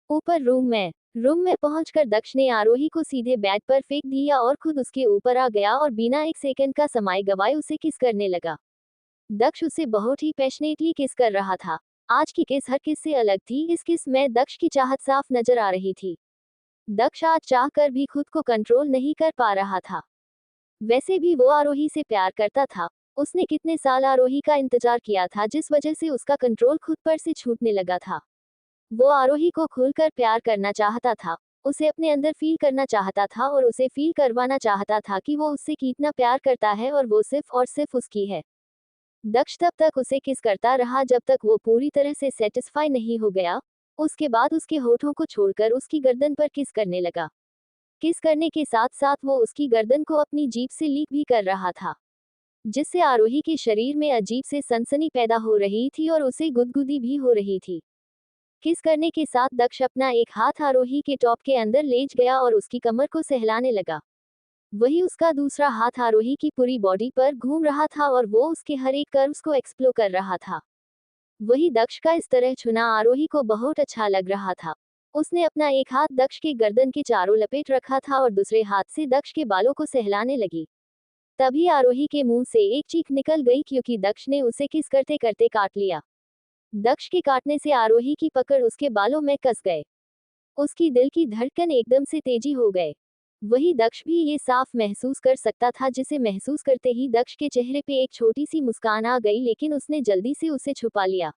ऊपर रूम में पहुंचकर दक्ष ने आरोही को सीधे बेड पर फेंक दिया और खुद उसके ऊपर आ गया और बिना एक सेकंड का समय गवाए उसे किस करने लगा। दक्ष उसे बहुत ही पैशनेटली किस कर रहा था। आज की किस हर किस से अलग थी। इस किस में दक्ष की चाहत साफ नजर आ रही थी। दक्ष आज चाह कर भी खुद को कंट्रोल नहीं कर पा रहा था। वैसे भी वो आरोही से प्यार करता था। उसने कितने साल आरोही का इंतजार किया था जिस वजह से उसका कंट्रोल खुद पर से छूटने लगा था। वो आरोही को खुलकर प्यार करना चाहता था। उसे अपने अंदर फील करना चाहता था और उसे फील करवाना चाहता था कि वो उससे कितना प्यार करता है और वो सिर्फ और सिर्फ उसकी है। दक्ष तब तक उसे किस करता रहा जब तक वो पूरी तरह से सेटिस्फाई नहीं हो गया। उसके बाद उसके होठों को छोड़कर उसकी गर्दन पर किस करने लगा। किस करने के साथ साथ वो उसकी गर्दन को अपनी जीभ से लीक भी कर रहा था, जिससे आरोही के शरीर में अजीब से सनसनी पैदा हो रही थी और उसे गुदगुदी भी हो रही थी। किस करने के साथ दक्ष अपना एक हाथ आरोही के टॉप के अंदर लेच गया और उसकी कमर को सहलाने लगा। वही उसका दूसरा हाथ आरोही की पूरी बॉडी पर घूम रहा था और वो उसके हर एक कर्व्स को एक्सप्लोर कर रहा था। वही दक्ष का इस तरह छूना आरोही को बहुत अच्छा लग रहा था। उसने अपना एक हाथ दक्ष के गर्दन के चारों लपेट रखा था और दूसरे हाथ से दक्ष के बालों को सहलाने लगी। तभी आरोही के मुंह से एक चीख निकल गई क्योंकि दक्ष ने उसे किस करते करते काट लिया। दक्ष के काटने से आरोही की पकड़ उसके बालों में कस गए। उसकी दिल की धड़कन एकदम से तेजी हो गए। वही दक्ष भी ये साफ महसूस कर सकता था, जिसे महसूस करते ही दक्ष के चेहरे पे एक छोटी सी मुस्कान आ गई, लेकिन उसने जल्दी से उसे छुपा लिया।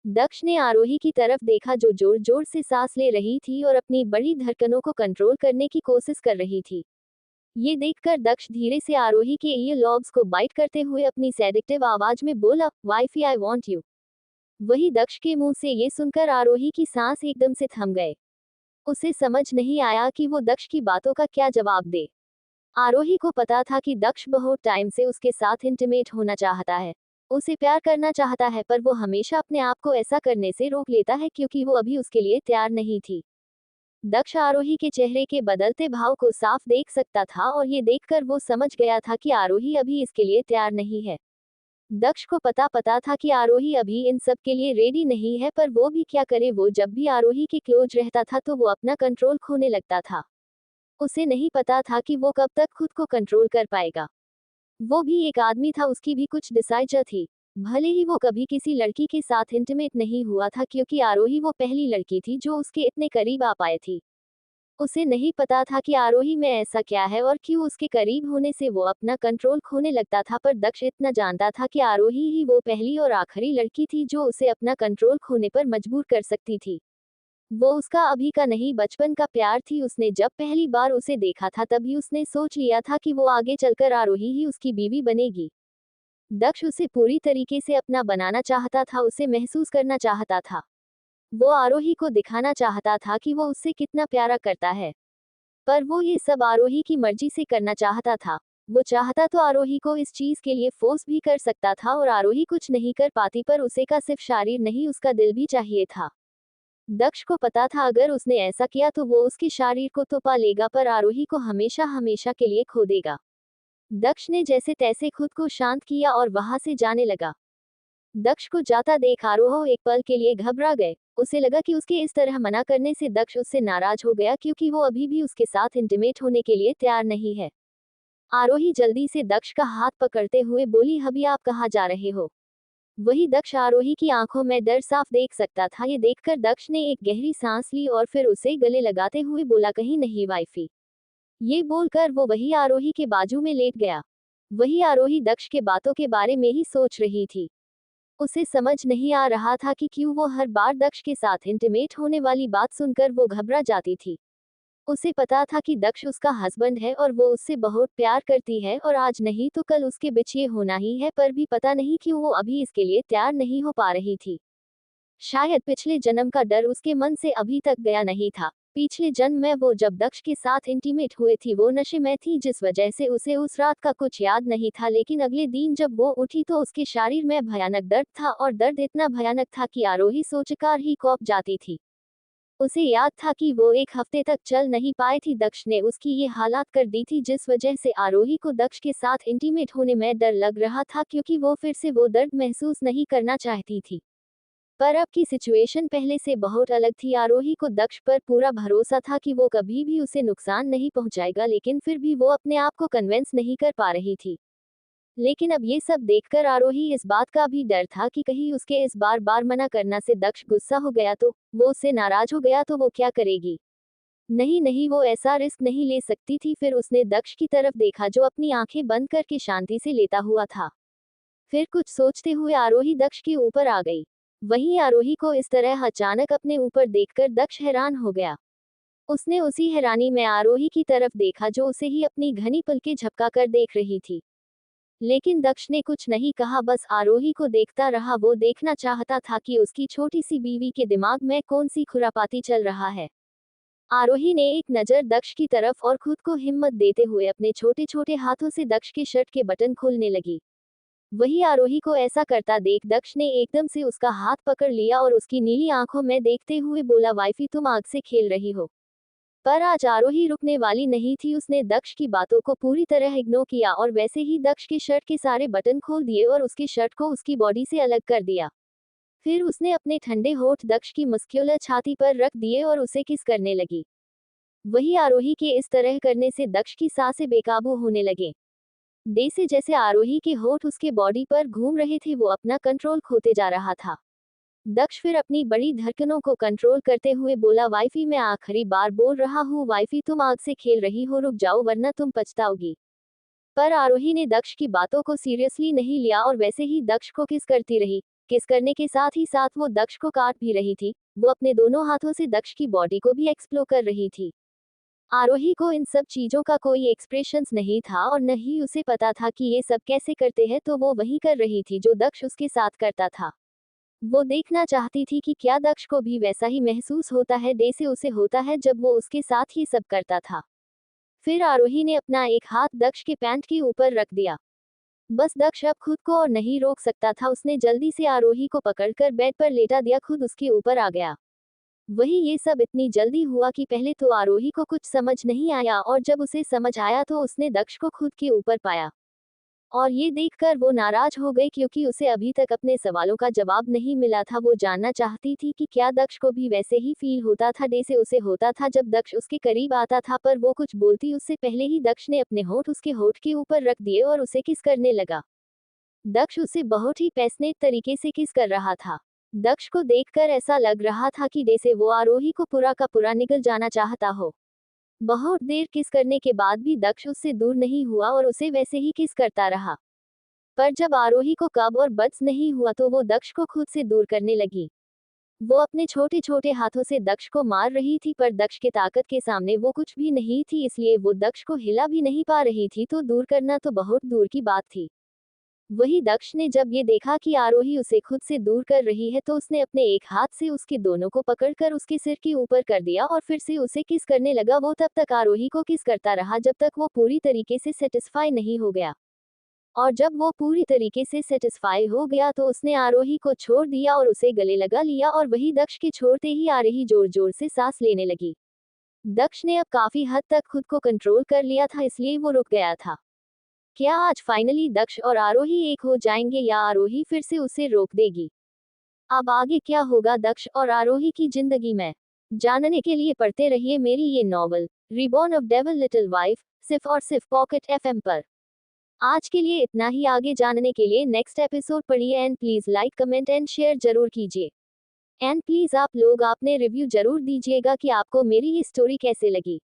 दक्ष ने आरोही की तरफ देखा जो जोर जोर से सांस ले रही थी और अपनी बड़ी धड़कनों को कंट्रोल करने की कोशिश कर रही थी। ये देखकर दक्ष धीरे से आरोही के ईयर लॉब्स को बाइट करते हुए अपनी सेडिक्टिव आवाज में बोला, वाइफी आई वांट यू। वही दक्ष के मुंह से ये सुनकर आरोही की सांस एकदम से थम गए। उसे समझ नहीं आया कि वो दक्ष की बातों का क्या जवाब दे। आरोही को पता था कि दक्ष बहुत टाइम से उसके साथ इंटीमेट होना चाहता है, उसे प्यार करना चाहता है, पर वो हमेशा अपने आप को ऐसा करने से रोक लेता है क्योंकि वो अभी उसके लिए तैयार नहीं थी। दक्ष आरोही के चेहरे के बदलते भाव को साफ देख सकता था और ये देखकर वो समझ गया था कि आरोही अभी इसके लिए तैयार नहीं है। दक्ष को पता था कि आरोही अभी इन सब के लिए रेडी नहीं है, पर वो भी क्या करे। वो जब भी आरोही के क्लोज रहता था तो वो अपना कंट्रोल खोने लगता था। उसे नहीं पता था कि वो कब तक खुद को कंट्रोल कर पाएगा। वो भी एक आदमी था, उसकी भी कुछ डिसाइजर थी। भले ही वो कभी किसी लड़की के साथ इंटीमेट नहीं हुआ था क्योंकि आरोही वो पहली लड़की थी जो उसके इतने करीब आ पाए थी। उसे नहीं पता था कि आरोही में ऐसा क्या है और क्यों उसके करीब होने से वो अपना कंट्रोल खोने लगता था, पर दक्ष इतना जानता था कि आरोही ही वो पहली और आखिरी लड़की थी जो उसे अपना कंट्रोल खोने पर मजबूर कर सकती थी। वो उसका अभी का नहीं, बचपन का प्यार थी। उसने जब पहली बार उसे देखा था तभी उसने सोच लिया था कि वो आगे चलकर आरोही ही उसकी बीवी बनेगी। दक्ष उसे पूरी तरीके से अपना बनाना चाहता था, उसे महसूस करना चाहता था। वो आरोही को दिखाना चाहता था कि वो उससे कितना प्यारा करता है, पर वो ये सब आरोही की मर्जी से करना चाहता था। वो चाहता तो आरोही को इस चीज के लिए फोर्स भी कर सकता था और आरोही कुछ नहीं कर पाती, पर उसे का सिर्फ शरीर नहीं उसका दिल भी चाहिए था। दक्ष को पता था अगर उसने ऐसा किया तो वो उसके शरीर को तो पा लेगा, पर आरोही को हमेशा हमेशा के लिए खो देगा। दक्ष ने जैसे तैसे खुद को शांत किया और वहां से जाने लगा। दक्ष को जाता देख आरोह एक पल के लिए घबरा गए। उसे लगा कि उसके इस तरह मना करने से दक्ष उससे नाराज हो गया क्योंकि वो अभी भी उसके साथ इंटीमेट होने के लिए तैयार नहीं है। आरोही जल्दी से दक्ष का हाथ पकड़ते हुए बोली, अभी आप कहाँ जा रहे हो। वही दक्ष आरोही की आंखों में डर साफ देख सकता था। ये देखकर दक्ष ने एक गहरी सांस ली और फिर उसे गले लगाते हुए बोला, कहीं नहीं वाइफी। ये बोलकर वो वही आरोही के बाजू में लेट गया। वही आरोही दक्ष के बातों के बारे में ही सोच रही थी। उसे समझ नहीं आ रहा था कि क्यों वो हर बार दक्ष के साथ इंटीमेट होने वाली बात सुनकर वो घबरा जाती थी। उसे पता था कि दक्ष उसका हस्बैंड है और वो उससे बहुत प्यार करती है और आज नहीं तो कल उसके बीच ये होना ही है, पर भी पता नहीं क्यों वो अभी इसके लिए तैयार नहीं हो पा रही थी। शायद पिछले जन्म का डर उसके मन से अभी तक गया नहीं था। पिछले जन्म में वो जब दक्ष के साथ इंटीमेट हुए थी वो नशे में थी, जिस वजह से उसे उस रात का कुछ याद नहीं था, लेकिन अगले दिन जब वो उठी तो उसके शरीर में भयानक दर्द था और दर्द इतना भयानक था कि आरोही सोचकर ही कौंप जाती थी। उसे याद था कि वो एक हफ्ते तक चल नहीं पाई थी। दक्ष ने उसकी ये हालात कर दी थी जिस वजह से आरोही को दक्ष के साथ इंटीमेट होने में डर लग रहा था क्योंकि वो फिर से वो दर्द महसूस नहीं करना चाहती थी। पर अब की सिचुएशन पहले से बहुत अलग थी। आरोही को दक्ष पर पूरा भरोसा था कि वो कभी भी उसे नुकसान नहीं पहुंचाएगा, लेकिन फिर भी वो अपने आप को कन्विंस नहीं कर पा रही थी। लेकिन अब ये सब देखकर आरोही इस बात का भी डर था कि कहीं उसके इस बार बार मना करना से दक्ष गुस्सा हो गया तो, वो उससे नाराज हो गया तो वो क्या करेगी। नहीं नहीं, वो ऐसा रिस्क नहीं ले सकती थी। फिर उसने दक्ष की तरफ देखा जो अपनी आंखें बंद करके शांति से लेता हुआ था। फिर कुछ सोचते हुए आरोही दक्ष के ऊपर आ गई। वहीं आरोही को इस तरह अचानक अपने ऊपर देखकर दक्ष हैरान हो गया। उसने उसी हैरानी में आरोही की तरफ देखा जो उसे ही अपनी घनी पलकें झपकाकर देख रही थी। लेकिन दक्ष ने कुछ नहीं कहा, बस आरोही को देखता रहा। वो देखना चाहता था कि उसकी छोटी सी बीवी के दिमाग में कौन सी खुरापाती चल रहा है। आरोही ने एक नज़र दक्ष की तरफ और खुद को हिम्मत देते हुए अपने छोटे छोटे हाथों से दक्ष के शर्ट के बटन खोलने लगी। वही आरोही को ऐसा करता देख दक्ष ने एकदम से उसका हाथ पकड़ लिया और उसकी नीली आंखों में देखते हुए बोला, वाइफी तुम आग से खेल रही हो। पर आज आरोही रुकने वाली नहीं थी। उसने दक्ष की बातों को पूरी तरह इग्नोर किया और वैसे ही दक्ष के शर्ट के सारे बटन खोल दिए और उसके शर्ट को उसकी बॉडी से अलग कर दिया। फिर उसने अपने ठंडे होठ दक्ष की मस्क्यूलर छाती पर रख दिए और उसे किस करने लगी। वही आरोही के इस तरह करने से दक्ष की सांसें बेकाबू होने लगे। जैसे जैसे आरोही के होठ उसके बॉडी पर घूम रहे थे वो अपना कंट्रोल खोते जा रहा था। दक्ष फिर अपनी बड़ी धड़कनों को कंट्रोल करते हुए बोला, वाइफी मैं आखिरी बार बोल रहा हूँ, वाइफी तुम आग से खेल रही हो, रुक जाओ वरना तुम पछताओगी। पर आरोही ने दक्ष की बातों को सीरियसली नहीं लिया और वैसे ही दक्ष को किस करती रही। किस करने के साथ ही साथ वो दक्ष को काट भी रही थी। वो अपने दोनों हाथों से दक्ष की बॉडी को भी एक्सप्लोर कर रही थी। आरोही को इन सब चीजों का कोई एक्सप्रेशंस नहीं था और न ही उसे पता था कि ये सब कैसे करते हैं, तो वो वही कर रही थी जो दक्ष उसके साथ करता था। वो देखना चाहती थी कि क्या दक्ष को भी वैसा ही महसूस होता है जैसे उसे होता है जब वो उसके साथ ही सब करता था। फिर आरोही ने अपना एक हाथ दक्ष के पैंट के ऊपर रख दिया। बस दक्ष अब खुद को और नहीं रोक सकता था। उसने जल्दी से आरोही को पकड़कर बेड पर लेटा दिया, खुद उसके ऊपर आ गया। वही ये सब इतनी जल्दी हुआ कि पहले तो आरोही को कुछ समझ नहीं आया और जब उसे समझ आया तो उसने दक्ष को खुद के ऊपर पाया। और ये देखकर वो नाराज हो गई क्योंकि उसे अभी तक अपने सवालों का जवाब नहीं मिला था। वो जानना चाहती थी कि क्या दक्ष को भी वैसे ही फील होता था जैसे उसे होता था जब दक्ष उसके करीब आता था। पर वो कुछ बोलती उससे पहले ही दक्ष ने अपने होठ उसके होठ के ऊपर रख दिए और उसे किस करने लगा। दक्ष उसे बहुत ही पैशनेट तरीके से किस कर रहा था। दक्ष को देखकर ऐसा लग रहा था कि जैसे वो आरोही को पूरा का पूरा निगल जाना चाहता हो। बहुत देर किस करने के बाद भी दक्ष उससे दूर नहीं हुआ और उसे वैसे ही किस करता रहा। पर जब आरोही को कब और बस नहीं हुआ तो वो दक्ष को खुद से दूर करने लगी। वो अपने छोटे छोटे हाथों से दक्ष को मार रही थी पर दक्ष के ताकत के सामने वो कुछ भी नहीं थी, इसलिए वो दक्ष को हिला भी नहीं पा रही थी, तो दूर करना तो बहुत दूर की बात थी। वही दक्ष ने जब ये देखा कि आरोही उसे खुद से दूर कर रही है तो उसने अपने एक हाथ से उसके दोनों को पकड़कर उसके सिर के ऊपर कर दिया और फिर से उसे किस करने लगा। वो तब तक आरोही को किस करता रहा जब तक वो पूरी तरीके से सेटिस्फाई नहीं हो गया। और जब वो पूरी तरीके से सेटिस्फाई हो गया तो उसने आरोही को छोड़ दिया और उसे गले लगा लिया और वही दक्ष के छोड़ते ही आरोही जोर जोर से सांस लेने लगी। दक्ष ने अब काफी हद तक खुद को कंट्रोल कर लिया था, इसलिए वो रुक गया था। क्या आज फाइनली दक्ष और आरोही एक हो जाएंगे या आरोही फिर से उसे रोक देगी? अब आगे क्या होगा दक्ष और आरोही की जिंदगी में, जानने के लिए पढ़ते रहिए मेरी ये novel reborn of devil little wife, सिर्फ और सिर्फ पॉकेट एफएम पर। आज के लिए इतना ही। आगे जानने के लिए नेक्स्ट एपिसोड पढ़िए and please like comment and share जरूर कीजिए। एंड प्लीज आप लोग आपने रिव्यू जरूर दीजिएगा कि आपको मेरी ये स्टोरी कैसे लगी।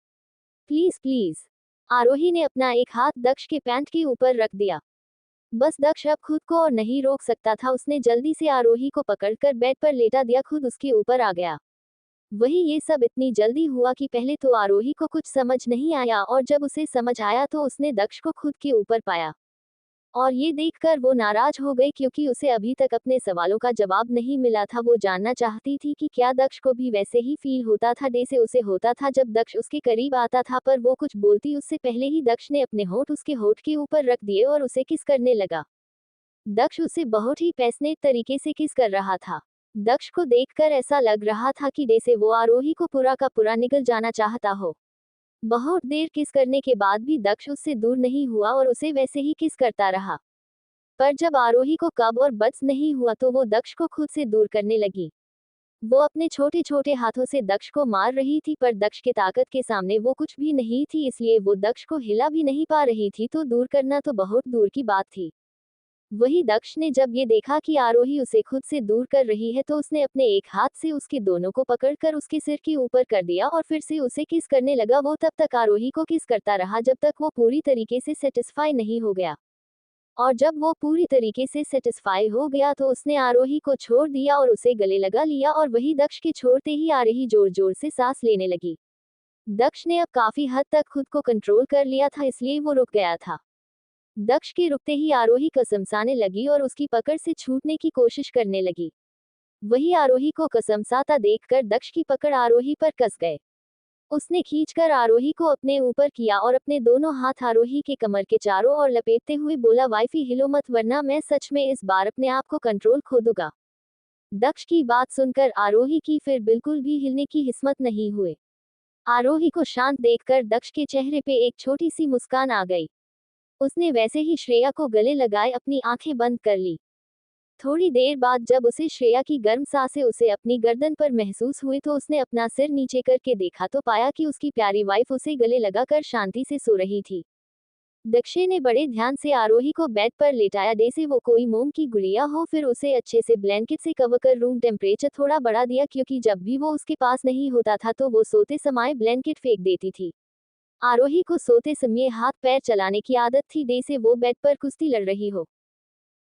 Please please. आरोही ने अपना एक हाथ दक्ष के पैंट के ऊपर रख दिया। बस दक्ष अब खुद को और नहीं रोक सकता था। उसने जल्दी से आरोही को पकड़कर बेड पर लेटा दिया, खुद उसके ऊपर आ गया। वही ये सब इतनी जल्दी हुआ कि पहले तो आरोही को कुछ समझ नहीं आया और जब उसे समझ आया तो उसने दक्ष को खुद के ऊपर पाया। और ये देखकर वो नाराज हो गई क्योंकि उसे अभी तक अपने सवालों का जवाब नहीं मिला था। वो जानना चाहती थी कि क्या दक्ष को भी वैसे ही फील होता था जैसे उसे होता था जब दक्ष उसके करीब आता था। पर वो कुछ बोलती उससे पहले ही दक्ष ने अपने होठ उसके होठ के ऊपर रख दिए और उसे किस करने लगा। दक्ष उसे बहुत ही पैशनेट तरीके से किस कर रहा था। दक्ष को देखकर ऐसा लग रहा था कि जैसे वो आरोही को पूरा का पूरा निगल जाना चाहता हो। बहुत देर किस करने के बाद भी दक्ष उससे दूर नहीं हुआ और उसे वैसे ही किस करता रहा। पर जब आरोही को कब और बस नहीं हुआ तो वो दक्ष को खुद से दूर करने लगी। वो अपने छोटे छोटे हाथों से दक्ष को मार रही थी, पर दक्ष की ताकत के सामने वो कुछ भी नहीं थी, इसलिए वो दक्ष को हिला भी नहीं पा रही थी, तो दूर करना तो बहुत दूर की बात थी। वही दक्ष ने जब ये देखा कि आरोही उसे खुद से दूर कर रही है, तो उसने अपने एक हाथ से उसके दोनों को पकड़कर उसके सिर के ऊपर कर दिया और फिर से उसे किस करने लगा। वो तब तक आरोही को किस करता रहा जब तक वो पूरी तरीके से सेटिस्फाई नहीं हो गया। और जब वो पूरी तरीके से सेटिस्फाई हो गया तो उसने आरोही को छोड़ दिया और उसे गले लगा लिया, और वही दक्ष के छोड़ते ही आरोही जोर जोर से सांस लेने लगी। दक्ष ने अब काफी हद तक खुद को कंट्रोल कर लिया था, इसलिए वो रुक गया था। दक्ष के रुकते ही आरोही कसमसाने लगी और उसकी पकड़ से छूटने की कोशिश करने लगी। वही आरोही को कसमसाता देखकर दक्ष की पकड़ आरोही पर कस गए। उसने खींचकर आरोही को अपने ऊपर किया और अपने दोनों हाथ आरोही के कमर के चारों ओर लपेटते हुए बोला, वाइफी हिलो मत, वरना मैं सच में इस बार अपने आप को कंट्रोल खो दूंगा। दक्ष की बात सुनकर आरोही की फिर बिल्कुल भी हिलने की हिम्मत नहीं हुई। आरोही को शांत देखकर दक्ष के चेहरे पे एक छोटी सी मुस्कान आ गई। उसने वैसे ही श्रेया को गले लगाए अपनी आंखें बंद कर ली। थोड़ी देर बाद जब उसे श्रेया की गर्म सांसें उसे अपनी गर्दन पर महसूस हुई, तो उसने अपना सिर नीचे करके देखा तो पाया कि उसकी प्यारी वाइफ उसे गले लगाकर शांति से सो रही थी। दक्ष ने बड़े ध्यान से आरोही को बेड पर लेटाया जैसे वो कोई मोम की गुड़िया हो, फिर उसे अच्छे से ब्लैंकेट से कवर कर रूम टेम्परेचर थोड़ा बढ़ा दिया, क्योंकि जब भी वो उसके पास नहीं होता था तो वो सोते समय ब्लैंकेट फेंक देती थी। आरोही को सोते समय हाथ पैर चलाने की आदत थी, जैसे वो बेड पर कुश्ती लड़ रही हो।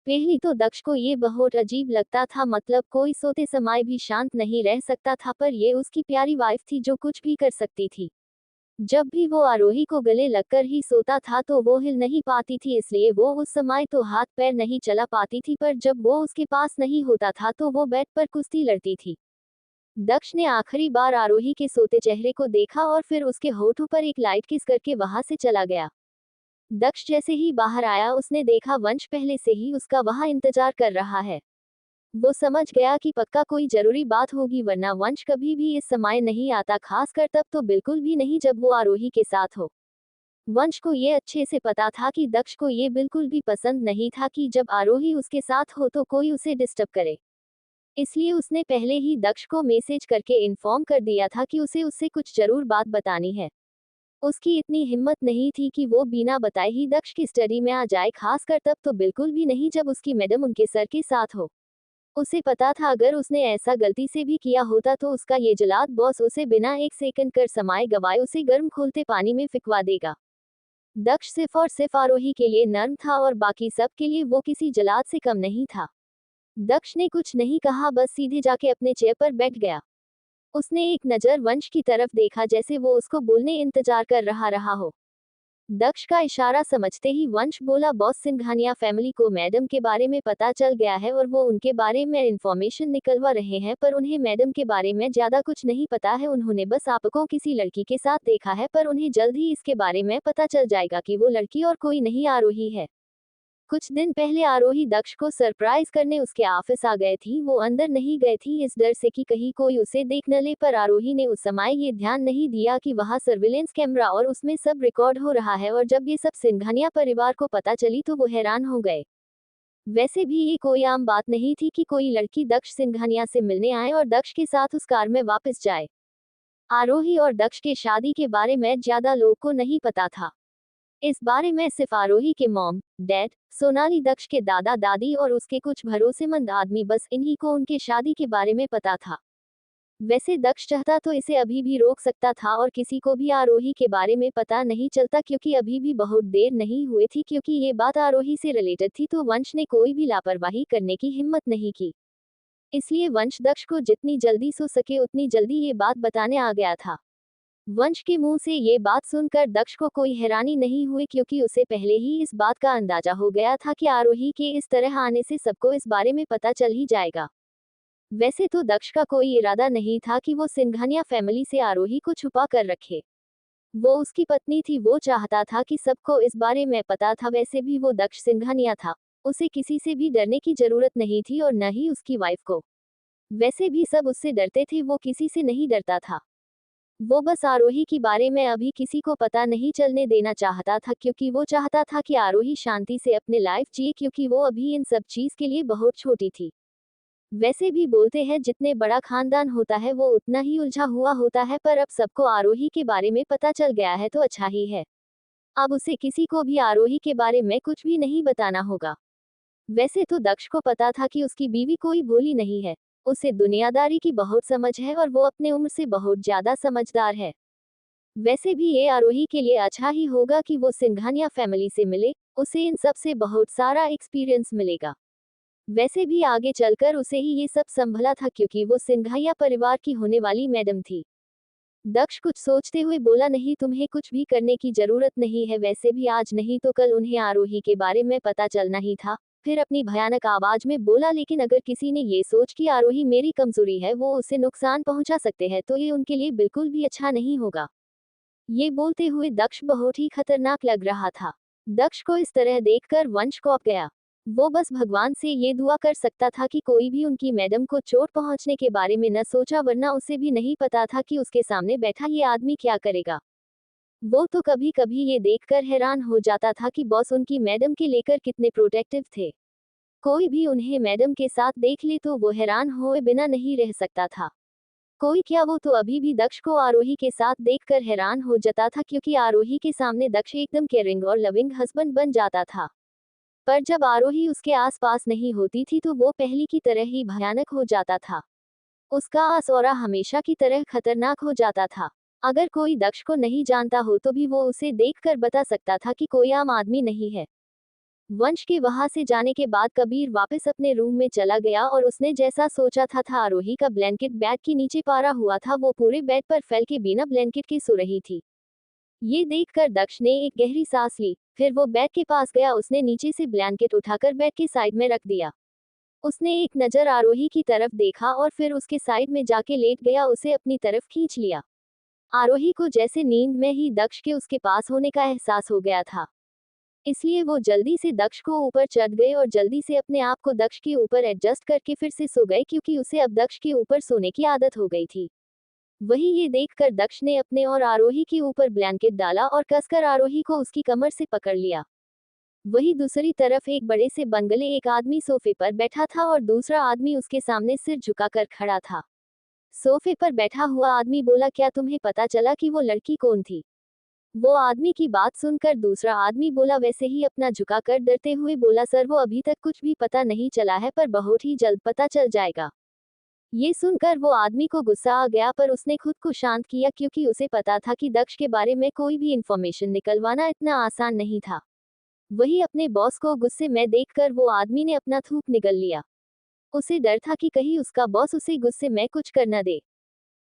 पहली तो दक्ष को ये बहुत अजीब लगता था, मतलब कोई सोते समय भी शांत नहीं रह सकता था, पर ये उसकी प्यारी वाइफ थी जो कुछ भी कर सकती थी। जब भी वो आरोही को गले लगकर ही सोता था तो वो हिल नहीं पाती थी, इसलिए वो उस समय तो हाथ पैर नहीं चला पाती थी, पर जब वो उसके पास नहीं होता था तो वो बेड पर कुश्ती लड़ती थी। दक्ष ने आखिरी बार आरोही के सोते चेहरे को देखा और फिर उसके होठों पर एक लाइट किस करके वहां से चला गया। दक्ष जैसे ही बाहर आया उसने देखा वंश पहले से ही उसका वहां इंतजार कर रहा है। वो समझ गया कि पक्का कोई जरूरी बात होगी, वरना वंश कभी भी इस समय नहीं आता, खासकर तब तो बिल्कुल भी नहीं जब वो आरोही के साथ हो। वंश को ये अच्छे से पता था कि दक्ष को ये बिल्कुल भी पसंद नहीं था कि जब आरोही उसके साथ हो तो कोई उसे डिस्टर्ब करे। इसलिए उसने पहले ही दक्ष को मैसेज करके इन्फॉर्म कर दिया था कि उसे उससे कुछ जरूर बात बतानी है। उसकी इतनी हिम्मत नहीं थी कि वो बिना बताए ही दक्ष की स्टडी में आ जाए, खासकर तब तो बिल्कुल भी नहीं जब उसकी मैडम उनके सर के साथ हो। उसे पता था अगर उसने ऐसा गलती से भी किया होता तो उसका ये जलाद बॉस उसे बिना एक सेकंड कर समय गवाए उसे गर्म खोलते पानी में फिकवा देगा। दक्ष सिर्फ और सिर्फ आरोही के लिए नर्म था और बाकी सब के लिए वो किसी जलाद से कम नहीं था। दक्ष ने कुछ नहीं कहा, बस सीधे जाके अपने चेयर पर बैठ गया। उसने एक नजर वंश की तरफ देखा जैसे वो उसको बोलने इंतजार कर रहा हो। दक्ष का इशारा समझते ही वंश बोला, बॉस सिंघानिया फैमिली को मैडम के बारे में पता चल गया है और वो उनके बारे में इंफॉर्मेशन निकलवा रहे हैं, पर उन्हें मैडम के बारे में ज्यादा कुछ नहीं पता है। उन्होंने बस आपको किसी लड़की के साथ देखा है, पर उन्हें जल्द ही इसके बारे में पता चल जाएगा कि वो लड़की और कोई नहीं आरोही है। कुछ दिन पहले आरोही दक्ष को सरप्राइज करने उसके ऑफिस आ गए थी। वो अंदर नहीं गए थी इस डर से कि कहीं कोई उसे देख न ले, पर आरोही ने उस समय ये ध्यान नहीं दिया कि वहाँ सर्विलेंस कैमरा और उसमें सब रिकॉर्ड हो रहा है, और जब ये सब सिंघानिया परिवार को पता चली तो वो हैरान हो गए। वैसे भी ये कोई आम बात नहीं थी कि कोई लड़की दक्ष सिंघानिया से मिलने आए और दक्ष के साथ उस कार में वापस जाए। आरोही और दक्ष के शादी के बारे में ज्यादा लोगों को नहीं पता था। इस बारे में सिर्फ आरोही के मॉम, डैड, सोनाली दक्ष के दादा दादी और उसके कुछ भरोसेमंद आदमी, बस इन्हीं को उनके शादी के बारे में पता था। वैसे दक्ष चाहता तो इसे अभी भी रोक सकता था और किसी को भी आरोही के बारे में पता नहीं चलता, क्योंकि अभी भी बहुत देर नहीं हुई थी। क्योंकि ये बात आरोही से रिलेटेड थी तो वंश ने कोई भी लापरवाही करने की हिम्मत नहीं की। इसलिए वंश दक्ष को जितनी जल्दी सो सके उतनी जल्दी ये बात बताने आ गया था। वंश के मुंह से ये बात सुनकर दक्ष को कोई हैरानी नहीं हुई, क्योंकि उसे पहले ही इस बात का अंदाजा हो गया था कि आरोही के इस तरह आने से सबको इस बारे में पता चल ही जाएगा। वैसे तो दक्ष का कोई इरादा नहीं था कि वो सिंघानिया फैमिली से आरोही को छुपा कर रखे। वो उसकी पत्नी थी, वो चाहता था कि सबको इस बारे में पता था। वैसे भी वो दक्ष सिंघानिया था, उसे किसी से भी डरने की जरूरत नहीं थी और न ही उसकी वाइफ को। वैसे भी सब उससे डरते थे, वो किसी से नहीं डरता था। वो बस आरोही के बारे में अभी किसी को पता नहीं चलने देना चाहता था, क्योंकि वो चाहता था कि आरोही शांति से अपने लाइफ जिए, क्योंकि वो अभी इन सब चीज के लिए बहुत छोटी थी। वैसे भी बोलते हैं जितने बड़ा खानदान होता है वो उतना ही उलझा हुआ होता है, पर अब सबको आरोही के बारे में पता चल गया है तो अच्छा ही है। अब उसे किसी को भी आरोही के बारे में कुछ भी नहीं बताना होगा। वैसे तो दक्ष को पता था कि उसकी बीवी कोई भोली नहीं है। उसे दुनियादारी की बहुत समझ है और वो अपने उम्र से बहुत ज्यादा समझदार है। वैसे भी ये आरोही के लिए अच्छा ही होगा कि वो सिंघानिया फैमिली से मिले, उसे इन सब से बहुत सारा एक्सपीरियंस मिलेगा। वैसे भी आगे चलकर उसे ही ये सब संभला था, क्योंकि वो सिंघानिया परिवार की होने वाली मैडम थी। दक्ष कुछ सोचते हुए बोला, नहीं तुम्हें कुछ भी करने की जरूरत नहीं है, वैसे भी आज नहीं तो कल उन्हें आरोही के बारे में पता चलना ही था। फिर अपनी भयानक आवाज में बोला, लेकिन अगर किसी ने ये सोच कि आरोही मेरी कमजोरी है, वो उसे नुकसान पहुंचा सकते हैं, तो ये उनके लिए बिल्कुल भी अच्छा नहीं होगा। ये बोलते हुए दक्ष बहुत ही खतरनाक लग रहा था। दक्ष को इस तरह देखकर वंश कौंप गया। वो बस भगवान से ये दुआ कर सकता था कि कोई भी उनकी मैडम को चोट पहुंचने के बारे में न सोचा, वरना उसे भी नहीं पता था कि उसके सामने बैठा ये आदमी क्या करेगा। वो तो कभी कभी ये देखकर हैरान हो जाता था कि बॉस उनकी मैडम के लेकर कितने प्रोटेक्टिव थे। कोई भी उन्हें मैडम के साथ देख ले तो वो हैरान हुए बिना नहीं रह सकता था। कोई क्या, वो तो अभी भी दक्ष को आरोही के साथ देखकर हैरान हो जाता था, क्योंकि आरोही के सामने दक्ष एकदम केयरिंग और लविंग हस्बैंड बन जाता था। पर जब आरोही उसके आसपास नहीं होती थी तो वो पहली की तरह ही भयानक हो जाता था। उसका आसौरा हमेशा की तरह खतरनाक हो जाता था। अगर कोई दक्ष को नहीं जानता हो तो भी वो उसे देखकर बता सकता था कि कोई आम आदमी नहीं है। वंश के वहां से जाने के बाद कबीर वापस अपने रूम में चला गया और उसने जैसा सोचा था आरोही का ब्लैंकेट बेड के नीचे पारा हुआ था, वो पूरे बेड पर फैल के बिना ब्लैंकेट के सो रही थी। ये देखकर दक्ष ने एक गहरी सांस ली, फिर वो बेड के पास गया, उसने नीचे से ब्लैंकेट उठाकर बेड के साइड में रख दिया। उसने एक नजर आरोही की तरफ देखा और फिर उसके साइड में जाके लेट गया, उसे अपनी तरफ खींच लिया। आरोही को जैसे नींद में ही दक्ष के उसके पास होने का एहसास हो गया था, इसलिए वो जल्दी से दक्ष को ऊपर चढ़ गए और जल्दी से अपने आप को दक्ष के ऊपर एडजस्ट करके फिर से सो गए, क्योंकि उसे अब दक्ष के ऊपर सोने की आदत हो गई थी। वही ये देखकर दक्ष ने अपने और आरोही के ऊपर ब्लैंकेट डाला और कसकर आरोही को उसकी कमर से पकड़ लिया। वही दूसरी तरफ एक बड़े से बंगले एक आदमी सोफे पर बैठा था और दूसरा आदमी उसके सामने सिर झुकाकर खड़ा था। सोफे पर बैठा हुआ आदमी बोला, क्या तुम्हें पता चला कि वो लड़की कौन थी? वो आदमी की बात सुनकर दूसरा आदमी बोला, वैसे ही अपना झुकाकर डरते हुए बोला, सर वो अभी तक कुछ भी पता नहीं चला है, पर बहुत ही जल्द पता चल जाएगा। ये सुनकर वो आदमी को गुस्सा आ गया, पर उसने खुद को शांत किया, क्योंकि उसे पता था कि दक्ष के बारे में कोई भी इंफॉर्मेशन निकलवाना इतना आसान नहीं था। वही अपने बॉस को गुस्से में देखकर वो आदमी ने अपना थूक निगल लिया। उसे डर था कि कहीं उसका बॉस उसे गुस्से में कुछ कर न दे।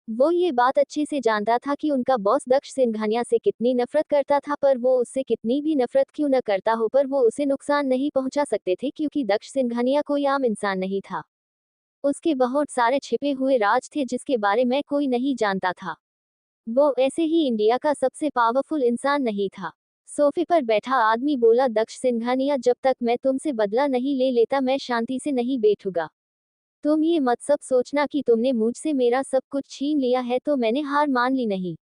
वो ये बात अच्छे से जानता था कि उनका बॉस दक्ष सिंघानिया से कितनी नफरत करता था, पर वो उससे कितनी भी नफरत क्यों न करता हो, पर वो उसे नुकसान नहीं पहुंचा सकते थे, क्योंकि दक्ष सिंघानिया कोई आम इंसान नहीं था। उसके बहुत सारे छिपे हुए राज थे जिसके बारे में कोई नहीं जानता था। वो ऐसे ही इंडिया का सबसे पावरफुल इंसान नहीं था। सोफे पर बैठा आदमी बोला, दक्ष सिंघानिया, जब तक मैं तुमसे बदला नहीं ले लेता मैं शांति से नहीं बैठूंगा। तुम ये मत सब सोचना कि तुमने मुझसे मेरा सब कुछ छीन लिया है तो मैंने हार मान ली, नहीं,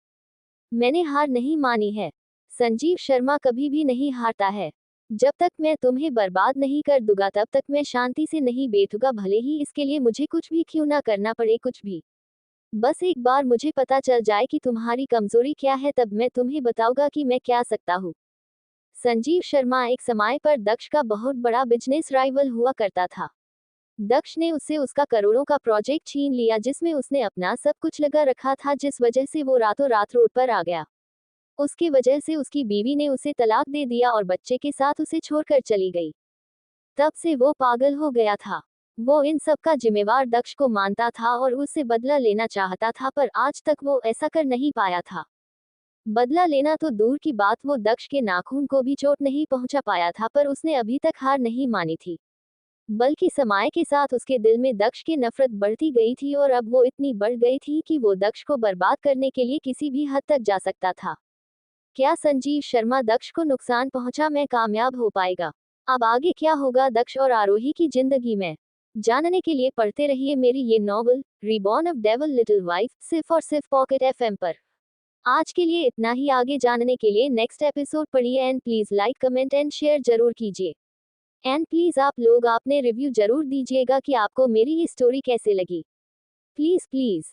मैंने हार नहीं मानी है। संजीव शर्मा कभी भी नहीं हारता है। जब तक मैं तुम्हें बर्बाद नहीं कर दूंगा तब तक मैं शांति से नहीं बैठूंगा, भले ही इसके लिए मुझे कुछ भी क्यों ना करना पड़े, कुछ भी। बस एक बार मुझे पता चल जाए कि तुम्हारी कमजोरी क्या है, तब मैं तुम्हें बताऊंगा कि मैं क्या सकता हूँ। संजीव शर्मा एक समय पर दक्ष का बहुत बड़ा बिजनेस राइवल हुआ करता था। दक्ष ने उससे उसका करोड़ों का प्रोजेक्ट छीन लिया, जिसमें उसने अपना सब कुछ लगा रखा था, जिस वजह से वो रातों रात रोड पर आ गया। उसकी वजह से उसकी बीवी ने उसे तलाक दे दिया और बच्चे के साथ उसे छोड़कर चली गई। तब से वो पागल हो गया था। वो इन सब का जिम्मेवार दक्ष को मानता था और उससे बदला लेना चाहता था, पर आज तक वो ऐसा कर नहीं पाया था। बदला लेना तो दूर की बात, वो दक्ष के नाखून को भी चोट नहीं पहुंचा पाया था, पर उसने अभी तक हार नहीं मानी थी। बल्कि समय के साथ उसके दिल में दक्ष की नफरत बढ़ती गई थी और अब वो इतनी बढ़ गई थी कि वो दक्ष को बर्बाद करने के लिए किसी भी हद तक जा सकता था। क्या संजीव शर्मा दक्ष को नुकसान पहुंचा में कामयाब हो पाएगा? अब आगे क्या होगा दक्ष और आरोही की जिंदगी में, जानने के लिए पढ़ते रहिए मेरी ये novel reborn of devil little wife, सिर्फ और सिर्फ पॉकेट एफएम पर। आज के लिए इतना ही। आगे जानने के लिए नेक्स्ट एपिसोड पढ़िए and please like comment and share जरूर कीजिए। एंड प्लीज आप लोग अपने रिव्यू जरूर दीजिएगा कि आपको मेरी ये स्टोरी कैसे लगी। Please please.